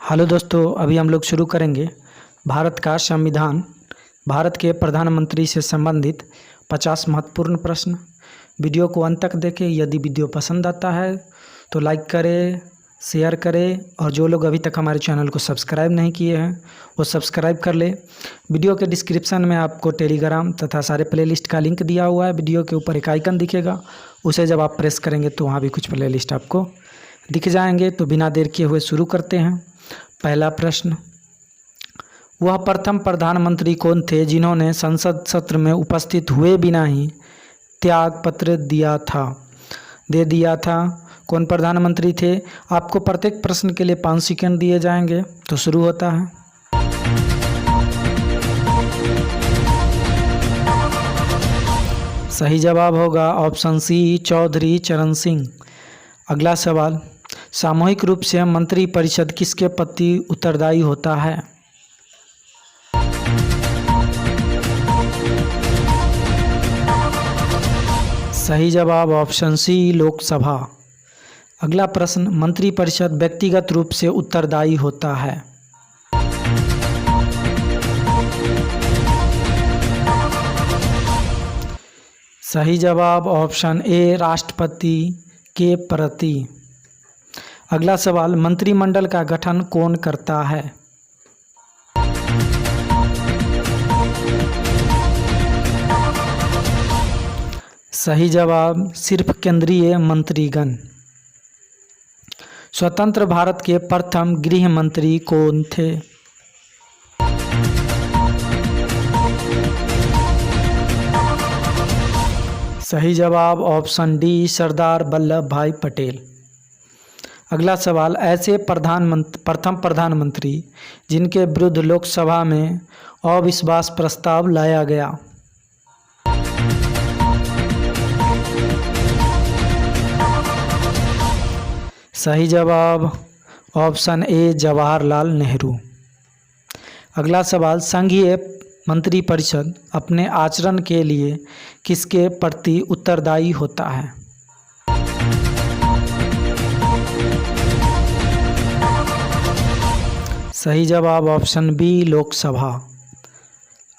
Hello दोस्तों, अभी हम लोग शुरू करेंगे भारत का संविधान। भारत के प्रधानमंत्री से संबंधित 50 महत्वपूर्ण प्रश्न। वीडियो को अंत तक देखें। यदि वीडियो पसंद आता है तो लाइक करें, शेयर करें और जो लोग अभी तक हमारे चैनल को सब्सक्राइब नहीं किए हैं वो सब्सक्राइब कर ले। वीडियो के डिस्क्रिप्शन में आपको टेलीग्राम तथा सारे प्लेलिस्ट का लिंक दिया हुआ है। वीडियो के ऊपर एक आइकन दिखेगा, उसे जब आप प्रेस करेंगे तो वहाँ भी कुछ प्लेलिस्ट आपको दिख जाएंगे। तो बिना देर किए हुए शुरू करते हैं। पहला प्रश्न, वह प्रथम प्रधानमंत्री कौन थे जिन्होंने संसद सत्र में उपस्थित हुए बिना ही त्याग पत्र दे दिया था? कौन प्रधानमंत्री थे? आपको प्रत्येक प्रश्न के लिए 5 सेकंड दिए जाएंगे। तो शुरू होता है। सही जवाब होगा ऑप्शन सी, चौधरी चरण सिंह। अगला सवाल, सामूहिक रूप से मंत्रिपरिषद किसके प्रति उत्तरदायी होता है? सही जवाब ऑप्शन सी, लोकसभा। अगला प्रश्न, मंत्रिपरिषद व्यक्तिगत रूप से उत्तरदायी होता है? सही जवाब ऑप्शन ए, राष्ट्रपति के प्रति। अगला सवाल, मंत्रिमंडल का गठन कौन करता है? सही जवाब सिर्फ केंद्रीय मंत्रीगण। स्वतंत्र भारत के प्रथम गृह मंत्री कौन थे? सही जवाब ऑप्शन डी, सरदार वल्लभ भाई पटेल। अगला सवाल, ऐसे प्रथम प्रधानमंत्री जिनके विरुद्ध लोकसभा में अविश्वास प्रस्ताव लाया गया? सही जवाब ऑप्शन ए, जवाहरलाल नेहरू। अगला सवाल, संघीय मंत्रिपरिषद अपने आचरण के लिए किसके प्रति उत्तरदायी होता है? सही जवाब ऑप्शन बी, लोकसभा।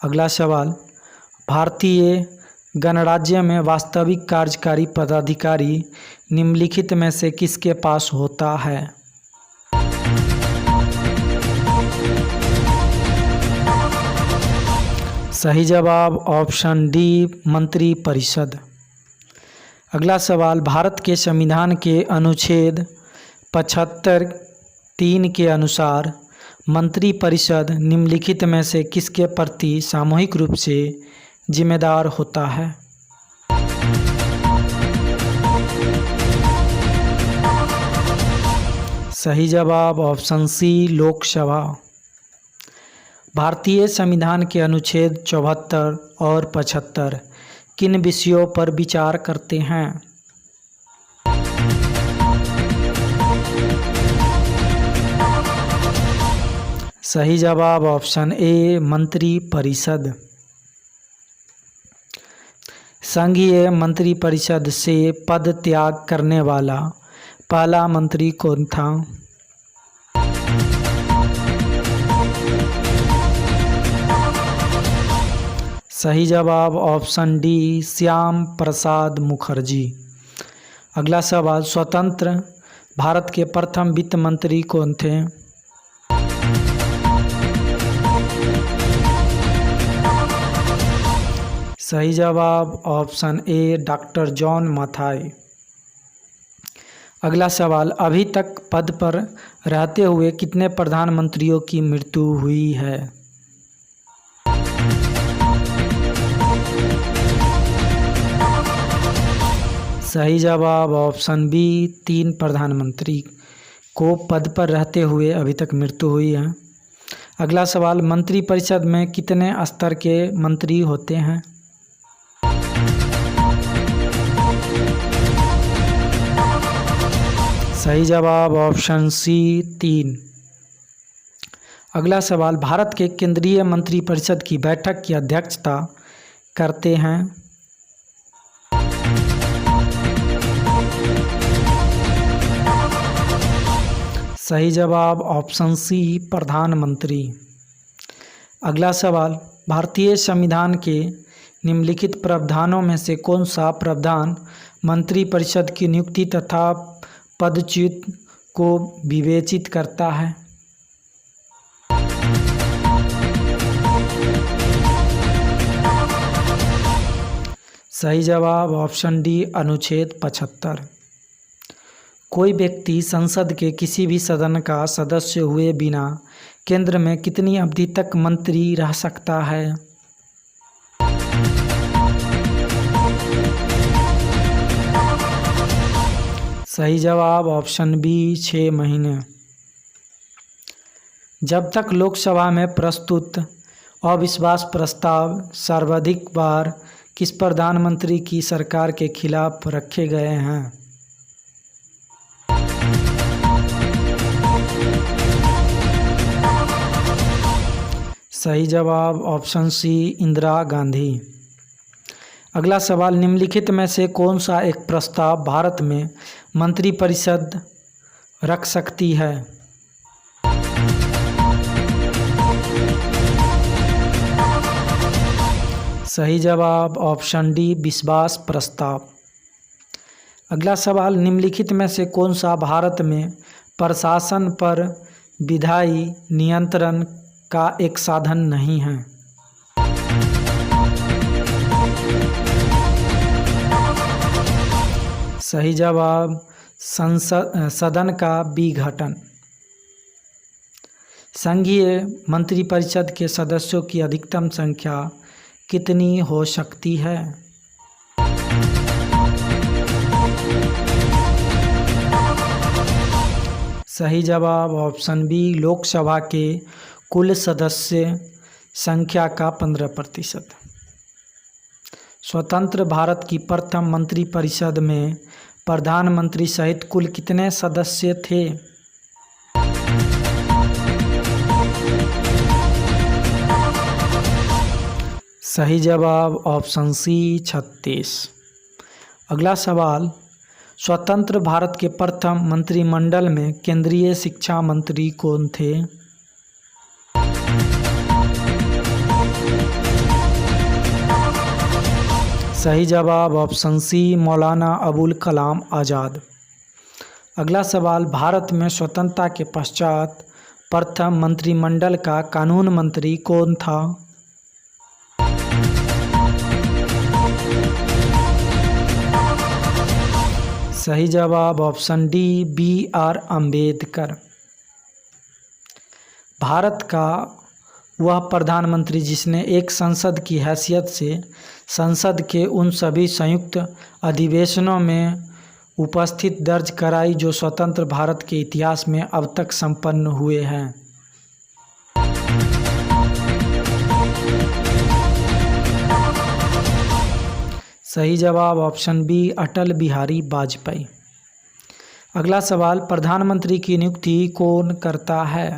अगला सवाल, भारतीय गणराज्य में वास्तविक कार्यकारी पदाधिकारी निम्नलिखित में से किसके पास होता है? सही जवाब ऑप्शन डी, मंत्रिपरिषद। अगला सवाल, भारत के संविधान के अनुच्छेद 75(3) के अनुसार मंत्रिपरिषद निम्नलिखित में से किसके प्रति सामूहिक रूप से जिम्मेदार होता है? सही जवाब ऑप्शन सी, लोकसभा। भारतीय संविधान के अनुच्छेद 74 और 75 किन विषयों पर विचार करते हैं? सही जवाब ऑप्शन ए, मंत्रिपरिषद। संघीय मंत्रिपरिषद से पद त्याग करने वाला पहला मंत्री कौन था? सही जवाब ऑप्शन डी, श्याम प्रसाद मुखर्जी। अगला सवाल, स्वतंत्र भारत के प्रथम वित्त मंत्री कौन थे? सही जवाब option A, doctor John Mathai. अगला सवाल, अभी तक पद पर रहते हुए कितने प्रधानमंत्रियों की मृत्यु हुई है? सही जवाब ऑप्शन बी, 3 प्रधानमंत्री को पद पर रहते हुए अभी तक मृत्यु हुई है। अगला सवाल, मंत्रिपरिषद में कितने स्तर के मंत्री होते हैं? सही जवाब ऑप्शन सी, 3। अगला सवाल, भारत के केंद्रीय मंत्रिपरिषद की बैठक की अध्यक्षता करते हैं? सही जवाब ऑप्शन सी प्रधानमंत्री। अगला सवाल, भारतीय संविधान के निम्नलिखित प्रावधानों में से कौन सा प्रावधान मंत्रिपरिषद की नियुक्ति तथा पदच्युत को विवेचित करता है? सही जवाब ऑप्शन डी अनुच्छेद 75। कोई व्यक्ति संसद के किसी भी सदन का सदस्य हुए बिना केंद्र में कितनी अवधि तक मंत्री रह सकता है? सही जवाब ऑप्शन बी 6 महीने। जब तक लोकसभा में प्रस्तुत अविश्वास प्रस्ताव सर्वाधिक बार किस प्रधानमंत्री की सरकार के खिलाफ रखे गए हैं? सही जवाब ऑप्शन सी इंदिरा गांधी। अगला सवाल, निम्नलिखित में से कौन सा एक प्रस्ताव भारत में मंत्रिपरिषद रख सकती है? सही जवाब ऑप्शन डी विश्वास प्रस्ताव। अगला सवाल, निम्नलिखित में से कौन सा भारत में प्रशासन पर विधायी नियंत्रण का एक साधन नहीं है? सही जवाब सदन का विघटन। संघीय मंत्रिपरिषद के सदस्यों की अधिकतम संख्या कितनी हो सकती है? सही जवाब ऑप्शन बी लोकसभा के कुल सदस्य संख्या का 15%। स्वतंत्र भारत की प्रथम मंत्रिपरिषद में प्रधानमंत्री सहित कुल कितने सदस्य थे? सही जवाब ऑप्शन सी 36। अगला सवाल, स्वतंत्र भारत के प्रथम मंत्रिमंडल में केंद्रीय शिक्षा मंत्री कौन थे? सही जवाब ऑप्शन सी मौलाना अबुल कलाम आज़ाद। अगला सवाल, भारत में स्वतंत्रता के पश्चात प्रथम मंत्रिमंडल का कानून मंत्री कौन था? सही जवाब option D BR Ambedkar. Bharat का वह प्रधानमंत्री जिसने एक संसद की हैसियत से संसद के उन सभी संयुक्त अधिवेशनों में उपस्थित दर्ज कराई जो स्वतंत्र भारत के इतिहास में अब तक संपन्न हुए हैं। सही जवाब ऑप्शन बी अटल बिहारी वाजपेयी। अगला सवाल, प्रधानमंत्री की नियुक्ति कौन करता है?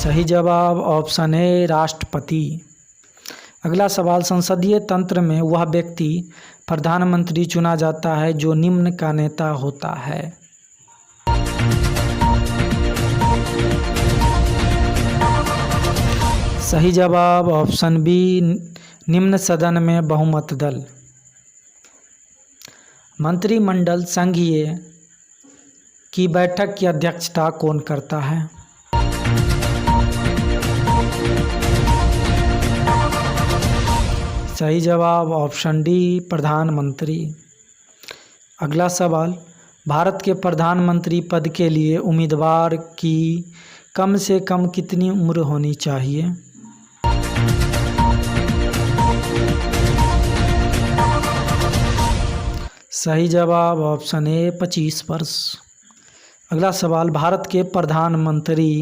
सही जवाब ऑप्शन ए राष्ट्रपति। अगला सवाल, संसदीय तंत्र में वह व्यक्ति प्रधानमंत्री चुना जाता है जो निम्न का नेता होता है। सही जवाब ऑप्शन बी निम्न सदन में बहुमत दल। मंत्रिमंडल संघीय की बैठक की अध्यक्षता कौन करता है? सही जवाब ऑप्शन डी प्रधानमंत्री। अगला सवाल, भारत के प्रधानमंत्री पद के लिए उम्मीदवार की कम से कम कितनी उम्र होनी चाहिए? सही जवाब ऑप्शन ए 25 वर्ष। अगला सवाल, भारत के प्रधानमंत्री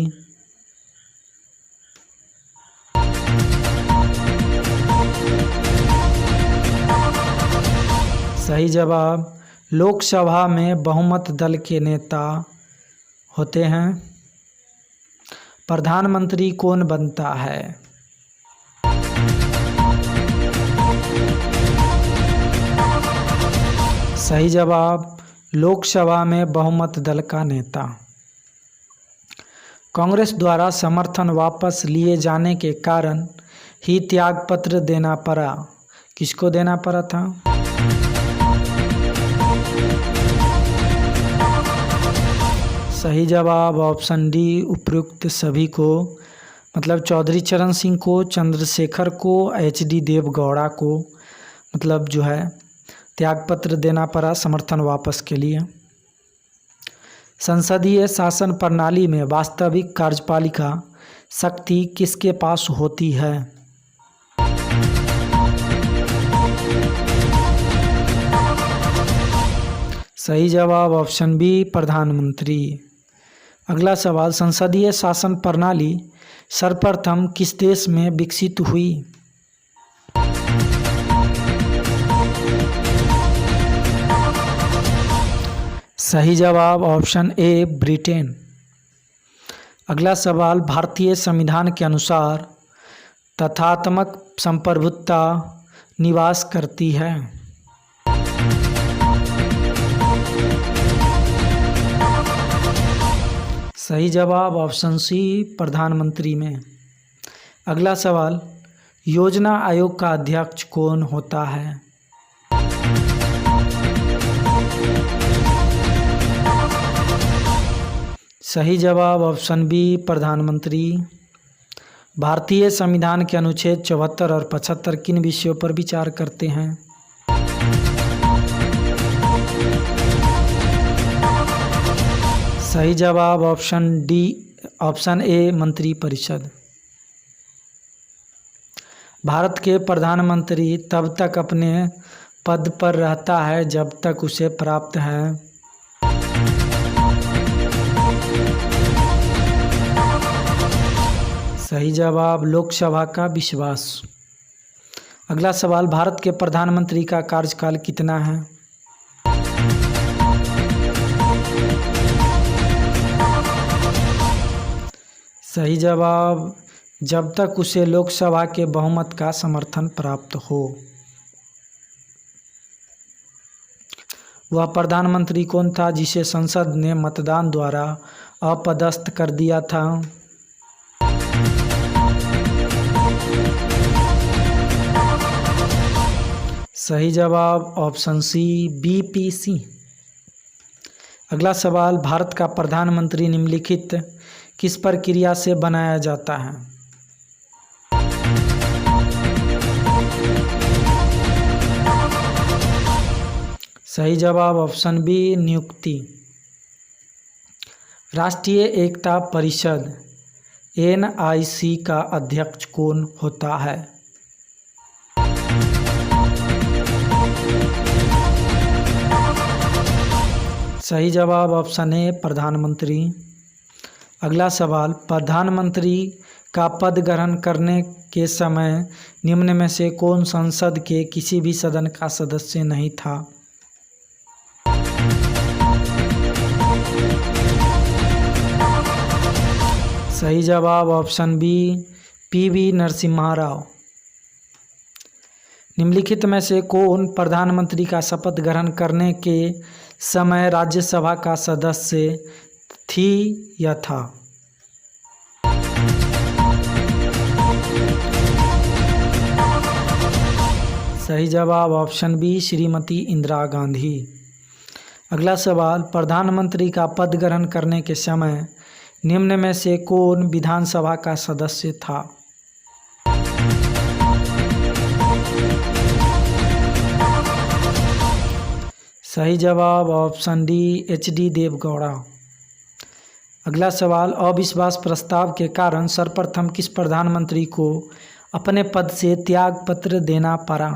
सही जवाब लोकसभा में बहुमत दल के नेता होते हैं। प्रधानमंत्री कौन बनता है? सही जवाब लोकसभा में बहुमत दल का नेता। कांग्रेस द्वारा समर्थन वापस लिए जाने के कारण ही त्यागपत्र देना पड़ा। किसको देना पड़ा था? सही जवाब ऑप्शन डी उपयुक्त सभी को, मतलब चौधरी चरण सिंह को, चंद्रशेखर को, HD देवगौड़ा को मतलब जो है त्यागपत्र देना पड़ा समर्थन वापस के लिए। संसदीय शासन प्रणाली में वास्तविक कार्यपालिका शक्ति किसके पास होती है? सही जवाब ऑप्शन बी प्रधानमंत्री। अगला सवाल, संसदीय शासन प्रणाली सर्वप्रथम किस देश में विकसित हुई? सही जवाब ऑप्शन ए ब्रिटेन। अगला सवाल, भारतीय संविधान के अनुसार तथात्मक संप्रभुता निवास करती है। सही जवाब ऑप्शन सी प्रधानमंत्री में। अगला सवाल, योजना आयोग का अध्यक्ष कौन होता है? सही जवाब ऑप्शन बी प्रधानमंत्री। भारतीय संविधान के अनुच्छेद 74 और 75 किन विषयों पर विचार करते हैं? सही जवाब ऑप्शन ए मंत्रिपरिषद। भारत के प्रधानमंत्री तब तक अपने पद पर रहता है जब तक उसे प्राप्त है। सही जवाब लोकसभा का विश्वास। अगला सवाल, भारत के प्रधानमंत्री का कार्यकाल कितना है? सही जवाब जब तक उसे लोकसभा के बहुमत का समर्थन प्राप्त हो। वह प्रधानमंत्री कौन था जिसे संसद ने मतदान द्वारा अपदस्थ कर दिया था? सही जवाब ऑप्शन सी BPC। अगला सवाल, भारत का प्रधानमंत्री निम्नलिखित किस प्रक्रिया से बनाया जाता है? सही जवाब ऑप्शन बी नियुक्ति। राष्ट्रीय एकता परिषद NIC का अध्यक्ष कौन होता है? सही जवाब ऑप्शन ए प्रधानमंत्री। अगला सवाल, प्रधानमंत्री का पद ग्रहण करने के समय निम्न में से कौन संसद के किसी भी सदन का सदस्य नहीं था? सही जवाब option B PV Narasimha Rao. निम्नलिखित में से कौन प्रधानमंत्री का शपथ ग्रहण करने के समय राज्यसभा का सदस्य थी या था? सही जवाब ऑप्शन बी श्रीमती इंदिरा गांधी। अगला सवाल, प्रधानमंत्री का पद ग्रहण करने के समय निम्न में से कौन विधानसभा का सदस्य था? सही जवाब ऑप्शन डी HD देवगौड़ा। अगला सवाल, अविश्वास प्रस्ताव के कारण सर्वप्रथम किस प्रधानमंत्री को अपने पद से त्यागपत्र देना पड़ा?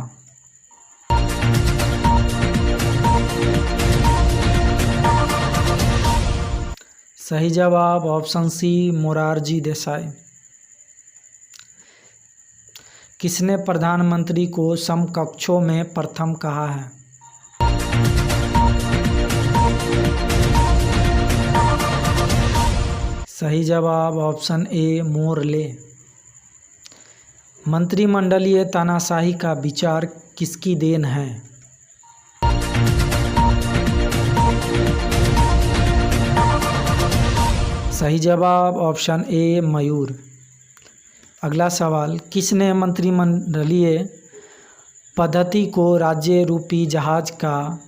सही जवाब ऑप्शन सी मोरारजी देसाई। किसने प्रधानमंत्री को समकक्षों में प्रथम कहा है? सही जवाब ऑप्शन ए मोरले। मंत्रिमंडलीय तानाशाही का विचार किसकी देन है? सही जवाब ऑप्शन ए मयूर। अगला सवाल, किसने मंत्रिमंडलीय पद्धति को राज्य रूपी जहाज का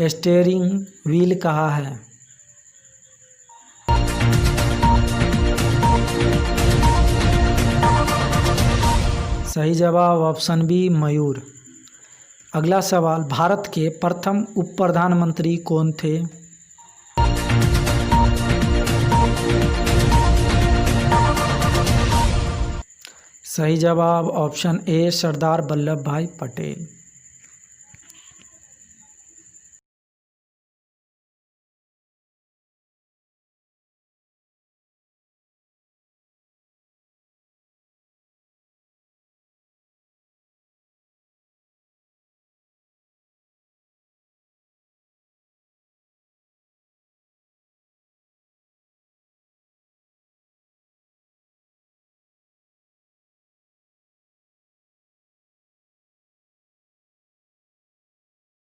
स्टीयरिंग व्हील कहा है? सही जवाब ऑप्शन बी मयूर। अगला सवाल, भारत के प्रथम उप प्रधानमंत्री कौन थे? सही जवाब ऑप्शन ए सरदार वल्लभ भाई पटेल।